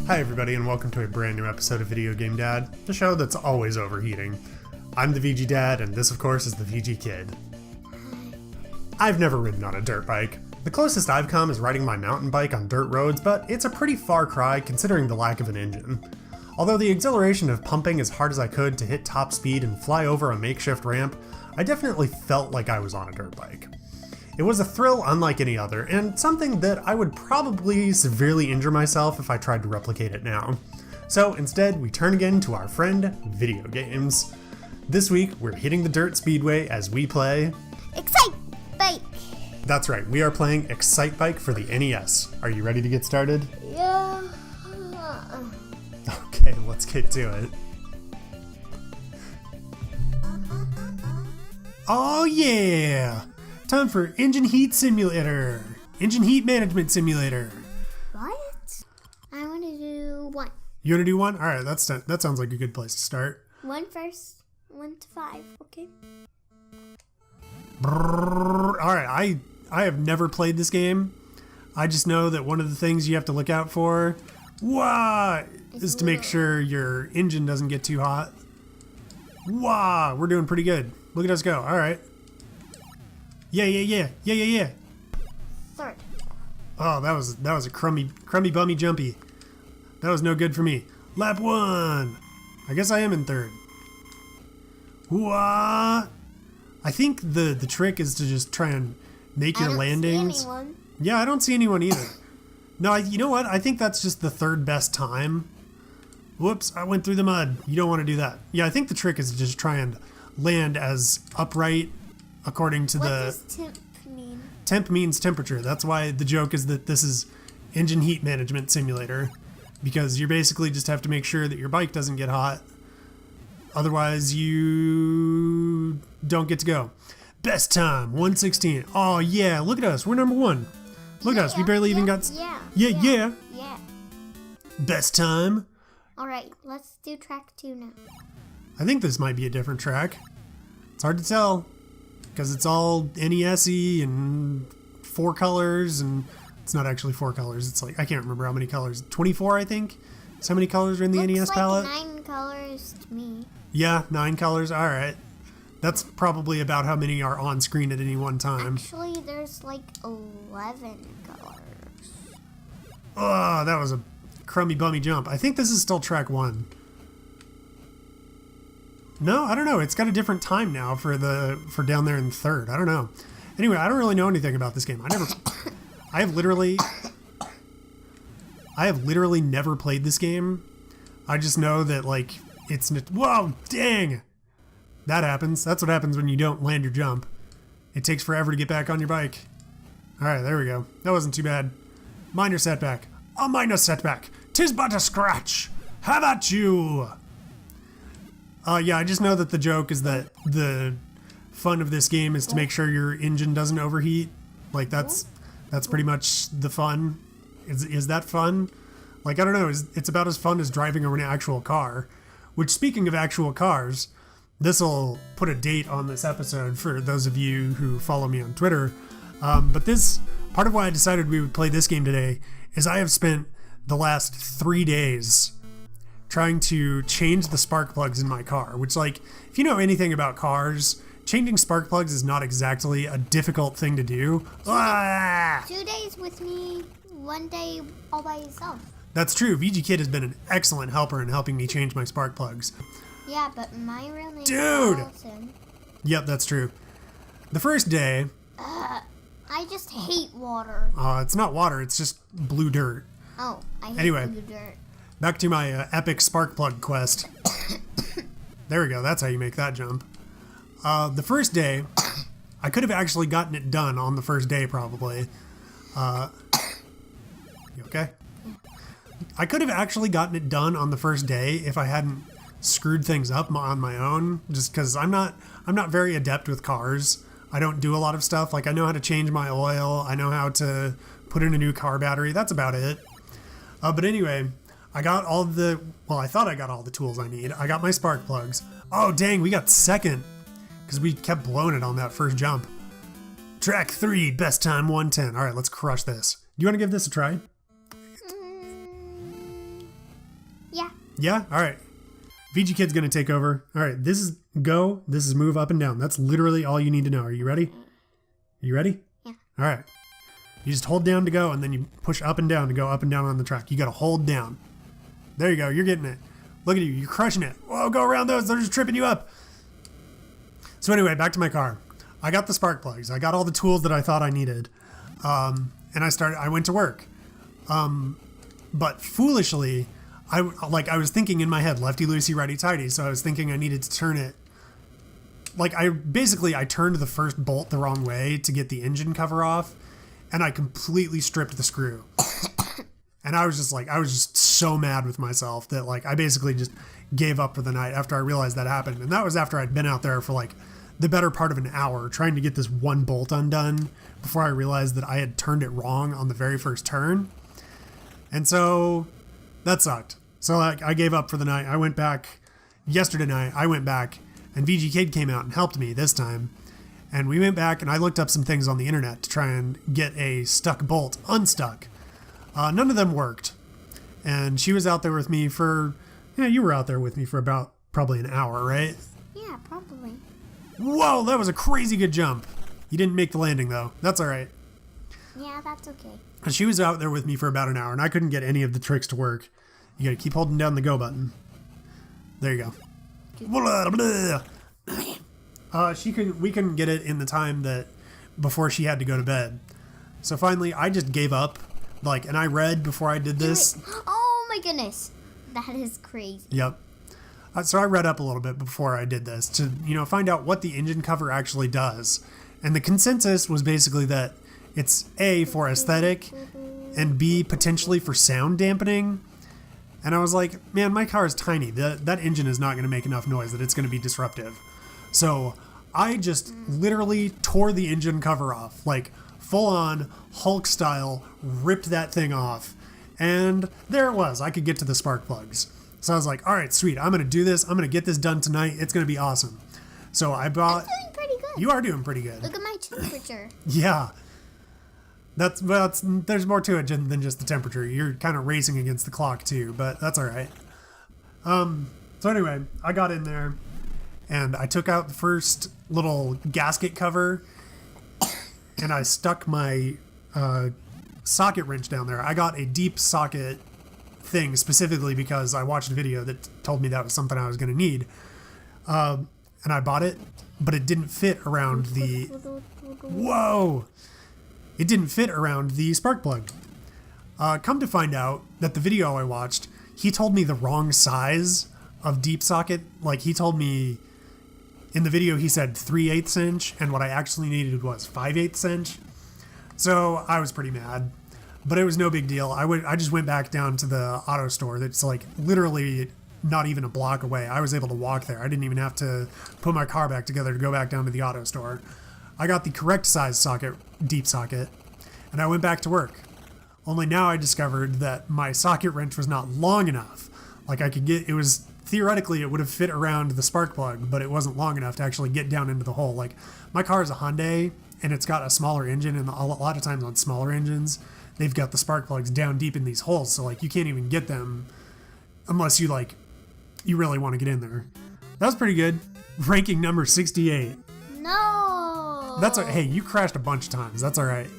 Hi everybody and welcome to a brand new episode of Video Game Dad, the show that's always overheating. I'm the VG Dad and this of course is the VG Kid. I've never ridden on a dirt bike. The closest I've come is riding my mountain bike on dirt roads, but it's a pretty far cry considering the lack of an engine. Although the exhilaration of pumping as hard as I could to hit top speed and fly over a makeshift ramp, I definitely felt like I was on a dirt bike. It was a thrill unlike any other, and something that I would probably severely injure myself if I tried to replicate it now. So instead, we turn again to our friend, video games. This week, we're hitting the dirt speedway as we play... ExciteBike! That's right, we are playing ExciteBike for the NES. Are you ready to get started? Yeah. Okay, let's get to it. Oh yeah! Time for Engine Heat Simulator. Engine Heat Management Simulator. What? I want to do one. You want to do one? Alright, that sounds like a good place to start. One first, 1 to 5, okay? Alright, I have never played this game. I just know that one of the things you have to look out for is to make sure your engine doesn't get too hot. Wow, we're doing pretty good. Look at us go. Alright. Yeah. Third. Oh, that was a crummy bummy jumpy. That was no good for me. Lap 1. I guess I am in third. Wah! I think the trick is to just try and make your landings. See anyone. Yeah, I don't see anyone either. No, you know what? I think that's just the third best time. Whoops, I went through the mud. You don't want to do that. Yeah, I think the trick is to just try and land as upright according to What the... does temp mean? Temp means temperature. That's why the joke is that this is Engine Heat Management Simulator. Because you basically just have to make sure that your bike doesn't get hot. Otherwise, you don't get to go. Best time, 1:16. Oh yeah, look at us. We're number 1. Look at us. We barely even got... Yeah. Best time. Alright, let's do track 2 now. I think this might be a different track. It's hard to tell. Because it's all NES-y and 4 colors, and it's not actually 4 colors. It's like, I can't remember how many colors. 24, I think? So many colors are in the NES palette? Looks like 9 colors to me. Yeah, 9 colors. Alright. That's probably about how many are on screen at any one time. Actually, there's like 11 colors. Oh, that was a crummy bummy jump. I think this is still track 1. No, I don't know. It's got a different time now for down there in third. I don't know. Anyway, I don't really know anything about this game. I have literally never played this game. I just know that like it's whoa, dang. That happens. That's what happens when you don't land your jump. It takes forever to get back on your bike. All right, there we go. That wasn't too bad. Minor setback. A minor setback. 'Tis but a scratch. How about you? Yeah, I just know that the joke is that the fun of this game is to make sure your engine doesn't overheat. Like that's pretty much the fun. Is that fun? Like I don't know. It's about as fun as driving an actual car. Which, speaking of actual cars, this'll put a date on this episode for those of you who follow me on Twitter. But this part of why I decided we would play this game today is I have spent the last 3 days trying to change the spark plugs in my car, which, like, if you know anything about cars, changing spark plugs is not exactly a difficult thing to do. 2 days with me, 1 day all by yourself. That's true. VG Kid has been an excellent helper in helping me change my spark plugs. Yeah, but my real name Dude! is Allison. Yep, that's true. The first day... I just hate water. it's not water, it's just blue dirt. Oh, I hate Anyway. blue dirt. Back to my epic spark plug quest. There we go, that's how you make that jump. The first day, I could have actually gotten it done on the first day, probably. You okay? Yeah. I could have actually gotten it done on the first day if I hadn't screwed things up on my own, just because I'm not very adept with cars. I don't do a lot of stuff. Like, I know how to change my oil. I know how to put in a new car battery. That's about it. But anyway, I got all the... Well, I thought I got all the tools I need. I got my spark plugs. Oh, dang, we got second. Because we kept blowing it on that first jump. Track 3, best time 1:10. All right, let's crush this. Do you want to give this a try? Yeah? All right. VG Kid's going to take over. All right. This is go. This is move up and down. That's literally all you need to know. Are you ready? Are you ready? Yeah. All right. You just hold down to go, and then you push up and down to go up and down on the track. You got to hold down. There you go. You're getting it. Look at you. You're crushing it. Whoa, go around those. They're just tripping you up. So anyway, back to my car. I got the spark plugs. I got all the tools that I thought I needed. And I went to work. But foolishly, I was thinking in my head, lefty loosey, righty tighty. So I was thinking I needed to turn it. I turned the first bolt the wrong way to get the engine cover off, and I completely stripped the screw. And I was just so mad with myself that I basically just gave up for the night after I realized that happened. And that was after I'd been out there for the better part of an hour trying to get this one bolt undone before I realized that I had turned it wrong on the very first turn. And so that sucked. So I gave up for the night. I went back yesterday night. I went back and VG Kid came out and helped me this time. And we went back and I looked up some things on the internet to try and get a stuck bolt unstuck. None of them worked. And she was out there with me you were out there with me for about probably an hour, right? Yeah, probably. Whoa, that was a crazy good jump. You didn't make the landing though. That's all right. Yeah, that's okay. And she was out there with me for about an hour and I couldn't get any of the tricks to work. You gotta keep holding down the go button. There you go. We couldn't get it in the time that before she had to go to bed. So finally I just gave up. And I read before I did this. Oh my goodness. That is crazy. Yep. So I read up a little bit before I did this to, find out what the engine cover actually does. And the consensus was basically that it's A, for aesthetic, and B, potentially for sound dampening. And I was like, man, my car is tiny. That engine is not going to make enough noise that it's going to be disruptive. So I just literally tore the engine cover off, full on Hulk style, ripped that thing off. And there it was. I could get to the spark plugs. So I was like, all right, sweet. I'm going to do this. I'm going to get this done tonight. It's going to be awesome. So I bought... I'm doing pretty good. You are doing pretty good. Look at my temperature. Yeah. There's more to it than just the temperature. You're kind of racing against the clock too, but that's all right. So anyway, I got in there and I took out the first little gasket cover and I stuck my socket wrench down there. I got a deep socket thing specifically because I watched a video that told me that was something I was going to need. And I bought it, but it didn't fit around the... Whoa! It didn't fit around the spark plug. Come to find out that the video I watched, he told me the wrong size of deep socket. He told me in the video he said 3/8 inch, and what I actually needed was 5/8 inch. So I was pretty mad, but it was no big deal. I just went back down to the auto store that's literally not even a block away. I was able to walk there. I didn't even have to put my car back together to go back down to the auto store. I got the correct size socket, deep socket, and I went back to work. Only now I discovered that my socket wrench was not long enough. Theoretically, it would have fit around the spark plug, but it wasn't long enough to actually get down into the hole. My car is a Hyundai, and it's got a smaller engine, and a lot of times on smaller engines, they've got the spark plugs down deep in these holes, so you can't even get them unless you really want to get in there. That was pretty good. Ranking number 68. No. Hey, you crashed a bunch of times. That's all right.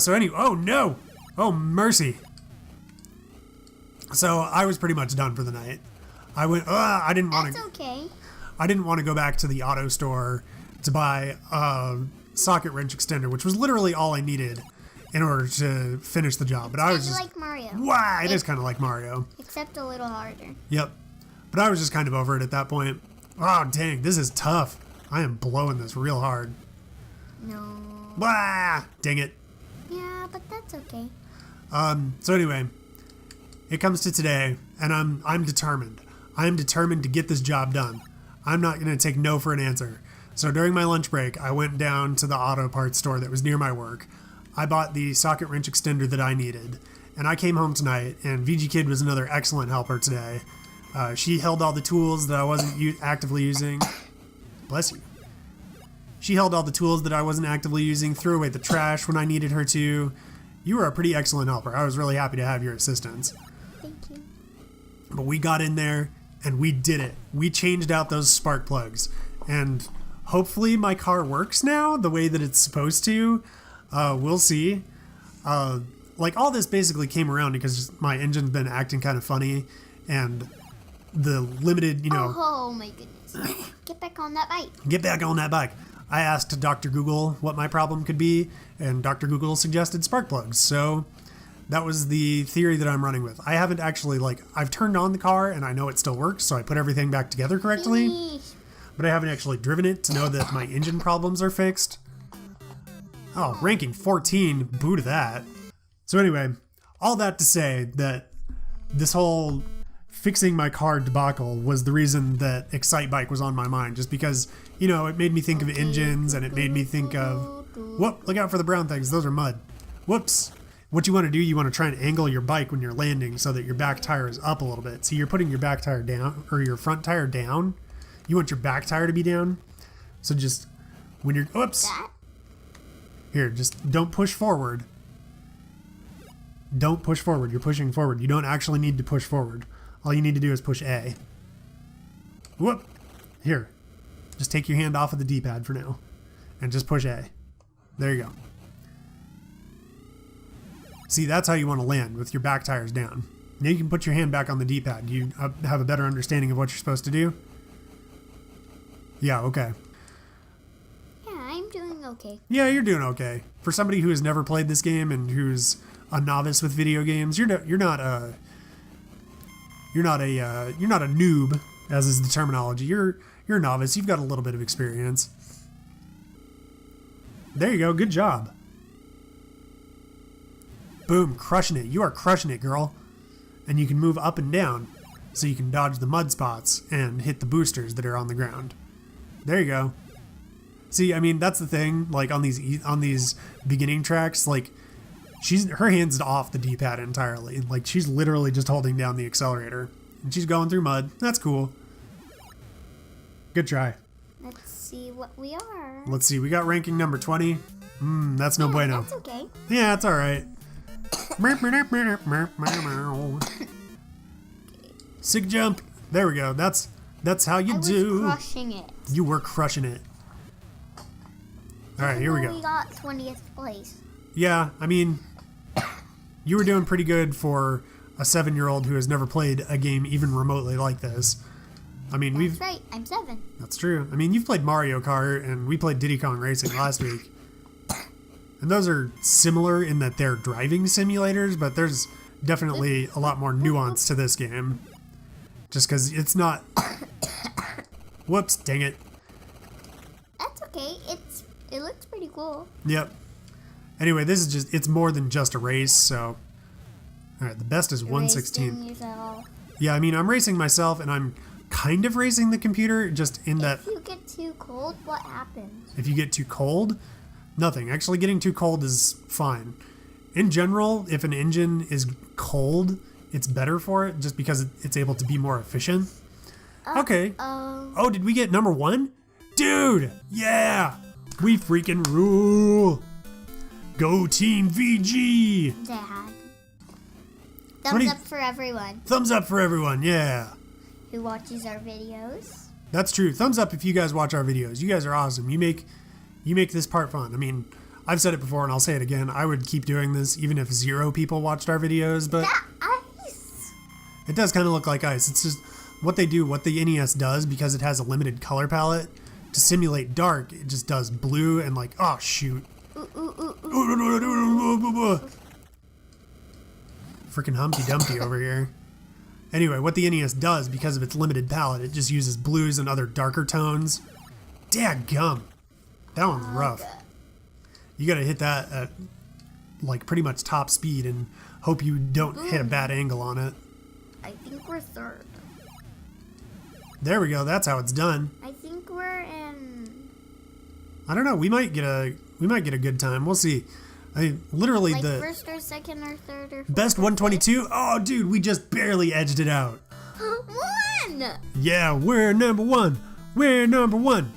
So anyway, oh no. Oh, mercy. So I was pretty much done for the night. I didn't want to... That's okay. I didn't want to go back to the auto store to buy a socket wrench extender, which was literally all I needed in order to finish the job. But I was just... like Mario. Wow, it is kind of like Mario. Except a little harder. Yep. But I was just kind of over it at that point. Oh, dang, this is tough. I am blowing this real hard. No. Wah! Dang it. Yeah, but that's okay. So anyway, it comes to today, and I'm determined. I am determined to get this job done. I'm not going to take no for an answer. So during my lunch break, I went down to the auto parts store that was near my work. I bought the socket wrench extender that I needed, and I came home tonight, and VG Kid was another excellent helper today. She held all the tools that I wasn't actively using. Bless you. She held all the tools that I wasn't actively using, threw away the trash when I needed her to. You were a pretty excellent helper. I was really happy to have your assistance. Thank you. But we got in there and we did it. We changed out those spark plugs. And hopefully my car works now the way that it's supposed to. We'll see. Like all this basically came around because my engine's been acting kind of funny, and the limited, Oh my goodness. Get back on that bike. Get back on that bike. I asked Dr. Google what my problem could be, and Dr. Google suggested spark plugs. So that was the theory that I'm running with. I haven't actually, I've turned on the car and I know it still works, so I put everything back together correctly. Yeesh. But I haven't actually driven it to know that my engine problems are fixed. Oh, ranking 14, boo to that. So anyway, all that to say that this whole fixing my car debacle was the reason that ExciteBike was on my mind, just because, it made me think of engines, and it made me think of, whoop, look out for the brown things, those are mud. Whoops. What you want to do, you want to try and angle your bike when you're landing so that your back tire is up a little bit. So you're putting your back tire down, or your front tire down. You want your back tire to be down. So just, when you're, whoops. Here, just don't push forward. Don't push forward. You're pushing forward. You don't actually need to push forward. All you need to do is push A. Whoop. Here. Just take your hand off of the D-pad for now. And just push A. There you go. See, that's how you want to land, with your back tires down. Now you can put your hand back on the D-pad. You have a better understanding of what you're supposed to do? Yeah, okay. Yeah, I'm doing okay. Yeah, you're doing okay. For somebody who has never played this game and who's a novice with video games, you're not a noob, as is the terminology. You're a novice. You've got a little bit of experience. There you go. Good job. Boom, crushing it. You are crushing it, girl. And you can move up and down so you can dodge the mud spots and hit the boosters that are on the ground. There you go. See, I mean, that's the thing, on these beginning tracks, her hand's off the D-pad entirely. She's literally just holding down the accelerator. And she's going through mud. That's cool. Good try. Let's see what we are. Let's see, we got ranking number 20. That's no bueno. That's okay. Yeah, it's alright. Sick jump. There we go. That's how you do. I was crushing it. You were crushing it. Alright, here we go. We got 20th place. Yeah, I mean, you were doing pretty good for a 7-year-old who has never played a game even remotely like this. I mean, That's right, I'm 7. That's true. I mean, you've played Mario Kart, and we played Diddy Kong Racing last week. And those are similar in that they're driving simulators, but there's definitely a lot more nuance to this game. Just because it's not... Whoops, dang it. That's okay. It looks pretty cool. Yep. Anyway, this is just, it's more than just a race, so... Alright, the best is 116. Yeah, I mean, I'm racing myself, and I'm kind of racing the computer, just in that... If you get too cold, what happens? If you get too cold? Nothing. Actually, getting too cold is fine. In general, if an engine is cold, it's better for it, just because it's able to be more efficient. Okay. Oh, did we get number 1? Dude! Yeah! We freaking rule! Go Team VG! Dad. Thumbs up for everyone. Thumbs up for everyone, yeah. Who watches our videos. That's true. Thumbs up if you guys watch our videos. You guys are awesome. You make this part fun. I mean, I've said it before and I'll say it again. I would keep doing this even if 0 people watched our videos, but... Ice! It does kind of look like ice. It's just what they do, what the NES does, because it has a limited color palette, to simulate dark, it just does blue and oh shoot. Freaking Humpty Dumpty over here. Anyway, what the NES does, because of its limited palette, it just uses blues and other darker tones. Dadgum. That one's rough. You gotta hit that at pretty much top speed and hope you don't hit a bad angle on it. I think we're 3rd. There we go, that's how it's done. I think we're in... I don't know, we might get a good time. We'll see. I mean, literally the... first or second or third or fourth. Best 122? Oh, dude, we just barely edged it out. 1! Yeah, we're number 1. We're number 1.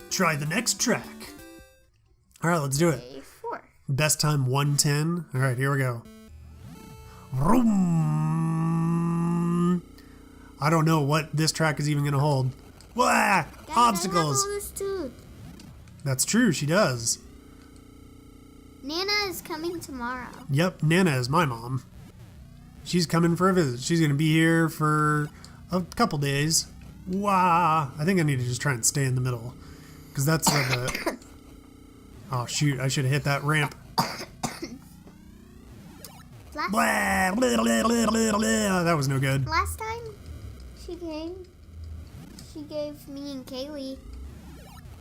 Try the next track. All right, let's do it. 4. Best time 110. All right, here we go. Vroom. I don't know what this track is even going to hold. Wah! Obstacles! That's true, she does. Nana is coming tomorrow. Yep, Nana is my mom. She's coming for a visit. She's going to be here for a couple days. Wah! I think I need to just try and stay in the middle. Because that's where the... Oh, shoot. I should have hit that ramp. Blah, blah, blah, blah, blah, blah. That was no good. Last time she came, she gave me and Kaylee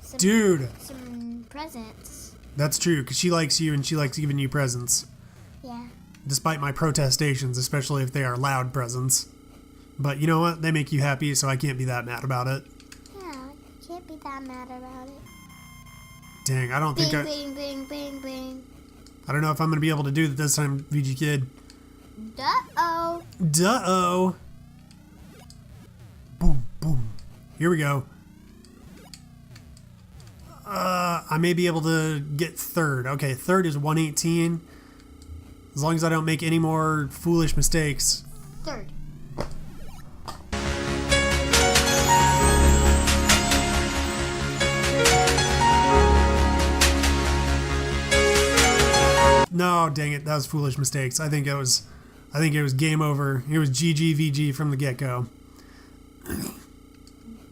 some presents. That's true, because she likes you and she likes giving you presents. Yeah. Despite my protestations, especially if they are loud presents. But you know what? They make you happy, so I can't be that mad about it. Yeah, you can't be that mad about it. Dang, I don't think I... Bing, bing, bing, bing. I don't know if I'm going to be able to do it this time, VG Kid. Duh-oh. Duh-oh. Boom, boom. Here we go. I may be able to get third. Okay, third is 118. As long as I don't make any more foolish mistakes. Third. No, dang it, that was foolish mistakes. I think it was game over. It was GG VG from the get-go.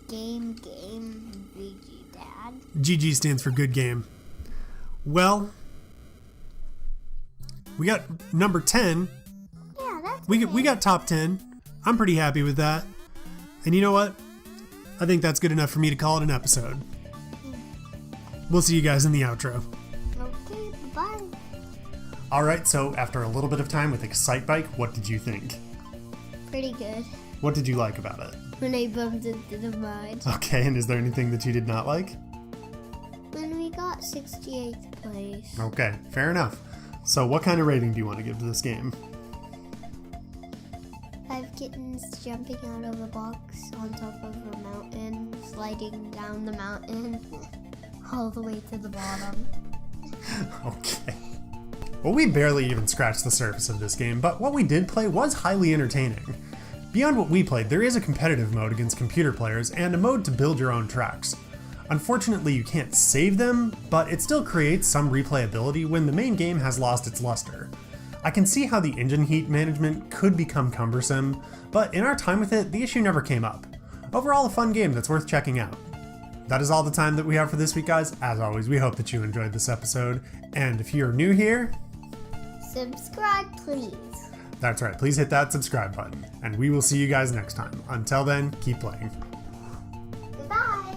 Game VG Dad. GG stands for good game. Well, we got number 10. Yeah, that's We got top 10. I'm pretty happy with that. And you know what? I think that's good enough for me to call it an episode. We'll see you guys in the outro. Okay, bye. Alright, so after a little bit of time with ExciteBike, what did you think? Pretty good. What did you like about it? When I bumped into the mud. Okay, and is there anything that you did not like? When we got 68th place. Okay, fair enough. So what kind of rating do you want to give to this game? 5 kittens jumping out of a box on top of a mountain, sliding down the mountain, all the way to the bottom. Okay. Well, we barely even scratched the surface of this game, but what we did play was highly entertaining. Beyond what we played, there is a competitive mode against computer players and a mode to build your own tracks. Unfortunately, you can't save them, but it still creates some replayability when the main game has lost its luster. I can see how the engine heat management could become cumbersome, but in our time with it, the issue never came up. Overall, a fun game that's worth checking out. That is all the time that we have for this week, guys. As always, we hope that you enjoyed this episode, and if you're new here, subscribe, please. That's right, please hit that subscribe button, and we will see you guys next time. Until then, keep playing. Goodbye.